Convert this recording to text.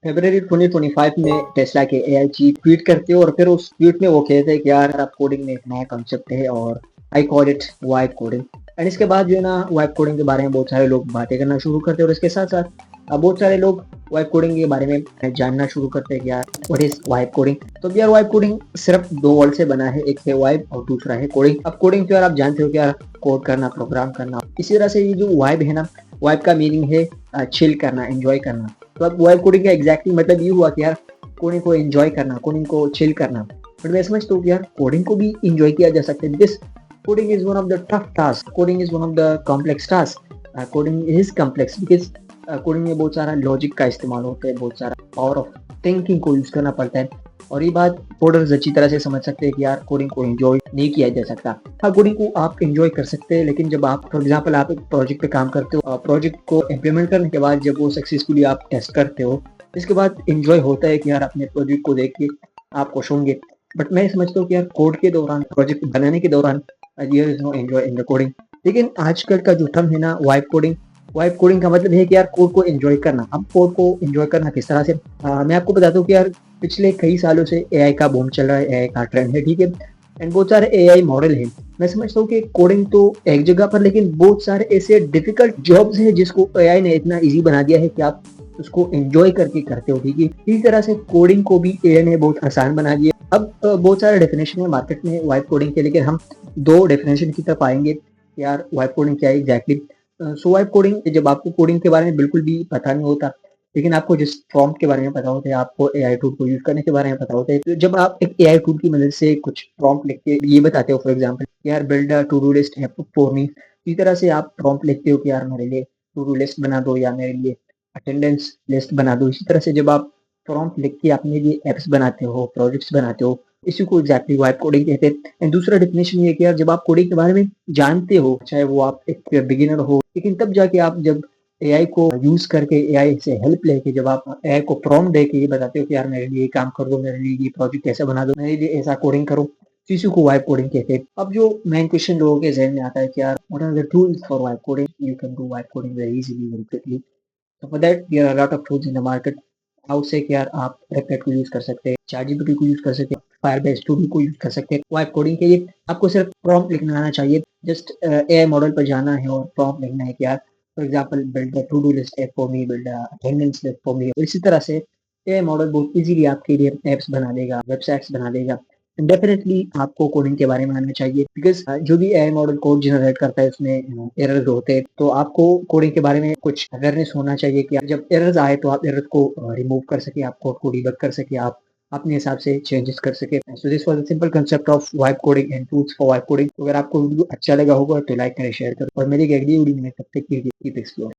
फरवरी 2025 में टेस्ला के AI chief tweet करते हो और फिर उस ट्वीट में वो कहते हैं कि यार अब कोडिंग में एक नया कॉन्सेप्ट है और I call it vibe coding. And इसके बाद जो है ना वाइब कोडिंग के बारे में बहुत सारे लोग बातें करना शुरू करते हैं और इसके साथ साथ बहुत सारे लोग वाइब कोडिंग के बारे में जानना शुरू करते हैं कि यार व्हाट इज वाइब कोडिंग। तो यार वाइब कोडिंग सिर्फ दो वर्ड से बना है, एक है वाइब और दूसरा है कोडिंग। अब कोडिंग तो यार आप जानते हो कि यार कोड करना, प्रोग्राम करना। इसी तरह से ये जो वाइब है ना, वाइब का मीनिंग है चिल करना, एंजॉय करना। तो अब वाइब कोडिंग का एग्जैक्टली मतलब ये हुआ कि यार कोडिंग को एंजॉय करना, कोडिंग को चिल करना। बट मैं समझता हूँ कि यार कोडिंग को भी एंजॉय किया जा सकता है because coding is one of the tough task, coding is one of the complex task. Coding is complex because coding में बहुत सारा लॉजिक का इस्तेमाल होता है, बहुत सारा पावर ऑफ थिंकिंग को यूज करना पड़ता है। और ये बात कोडर्स अच्छी तरह से समझ सकते हैं कि यार कोडिंग को एंजॉय नहीं किया जा सकता। हाँ, कोडिंग को आप एंजॉय कर सकते हैं, लेकिन जब आप फॉर एग्जांपल आप एक प्रोजेक्ट पे काम करते हो, प्रोजेक्ट को इम्प्लीमेंट करने के बाद जब वो सक्सेसफुली आप टेस्ट करते हो, इसके बाद एंजॉय होता है कि यार अपने प्रोजेक्ट को देख के आप खुश होंगे। बट मैं समझता हूँ कि यार कोड के दौरान, प्रोजेक्ट बनाने के दौरान there is no enjoy in the coding. लेकिन आजकल का जो टर्म है ना वाइब कोडिंग, वाइब कोडिंग का मतलब है कि यार कोड को एंजॉय करना। अब कोड को एंजॉय करना किस तरह से, मैं आपको बताता हूँ कि यार पिछले कई सालों से एआई का बूम चल रहा है, एआई का ट्रेंड है, ठीक है। एंड बहुत सारे एआई मॉडल है। मैं समझता हूँ कि कोडिंग तो एक जगह पर, लेकिन बहुत सारे ऐसे डिफिकल्ट जॉब्स हैं जिसको एआई ने इतना इजी बना दिया है कि आप उसको एंजॉय करके करते हो, ठीक है। इसी तरह से कोडिंग को भी एआई ने बहुत आसान बना दिया। अब बहुत सारे डेफिनेशन है मार्केट में वाइब कोडिंग के, लेकिन हम दो डेफिनेशन की तरफ आएंगे यार वाइब कोडिंग क्या है एग्जैक्टली। सो वाइब कोडिंग, जब आपको कोडिंग के बारे में बिल्कुल भी पता नहीं होता, लेकिन आपको जिस प्रॉम्प्ट के बारे में पता होता है, आपको एआई टूल को यूज करने के बारे में पता होता है, तो जब आप एक एआई टूल की मदद से कुछ प्रॉम्प्ट लिख के ये बताते हो, फॉर एग्जांपल यार build a to do list for me, इस तरह से आप प्रॉम्प्ट लिखते हो कि यार मेरे लिए टू डू लिस्ट बना दो या मेरे लिए अटेंडेंस लिस्ट बना दो। इसी तरह से जब आप प्रॉम्प्ट लिख के अपने लिए एप्स बनाते हो, प्रोजेक्ट्स बनाते हो, इसी को एग्जैक्टली वाइब कोडिंग कहते हैं। एंड दूसरा डेफिनेशन ये है कि यार जब आप कोडिंग के बारे में जानते हो, चाहे वो आप एक बिगिनर हो, लेकिन तब जाके आप जब एआई को यूज करके, एआई से हेल्प लेके, जब आप एआई को प्रॉम्प्ट दे के ये बताते हो कि यार मेरे लिए ये काम कर दो, मेरे लिए ये प्रोजेक्ट ऐसा बना दो, मेरे लिए ऐसा कोडिंग करो, तो इसी को वाइब कोडिंग कहते हैं। अब जो मेन क्वेश्चन लोगों के जहन में आता है कि यार what are the tools for vibe coding, you can do vibe coding very easily, very quickly. So for that there are a lot of tools in the market. House से कि यार आप रेकनेट को यूज कर सकते हैं, चैटजीपीटी को use कर सकते हैं, फायरबेस स्टूडियो को यूज कर सकते हैं। वाइब कोडिंग के लिए आपको सिर्फ प्रॉम्प्ट लिखना आना चाहिए। जस्ट एआई मॉडल पर जाना है और प्रॉम्प्ट लिखना है कि यार for example build a to do list app for me, build a attendance list for me. इसी तरह से एआई मॉडल बहुत इजीली आपके लिए एप्स बना देगा, वेबसाइट्स बना देगा। डेफिनेटली आपको कोडिंग के बारे में आना चाहिए बिकॉज जो भी एआई मॉडल कोड जनरेट करता है उसमें एरर्स होते हैं, तो आपको कोडिंग के बारे में कुछ अवेयरनेस होना चाहिए कि जब एरर्स आए तो आप एरर्स को रिमूव कर सके, आप कोड को डिबग कर सके, आप अपने हिसाब से चेंजेस कर सके। So this was the simple concept of vibe coding and tools for vibe coding. अगर आपको वीडियो अच्छा लगा होगा तो लाइक करें, शेयर करें और मेरी अगली वीडियो में तब तक कीप एक्सप्लोर।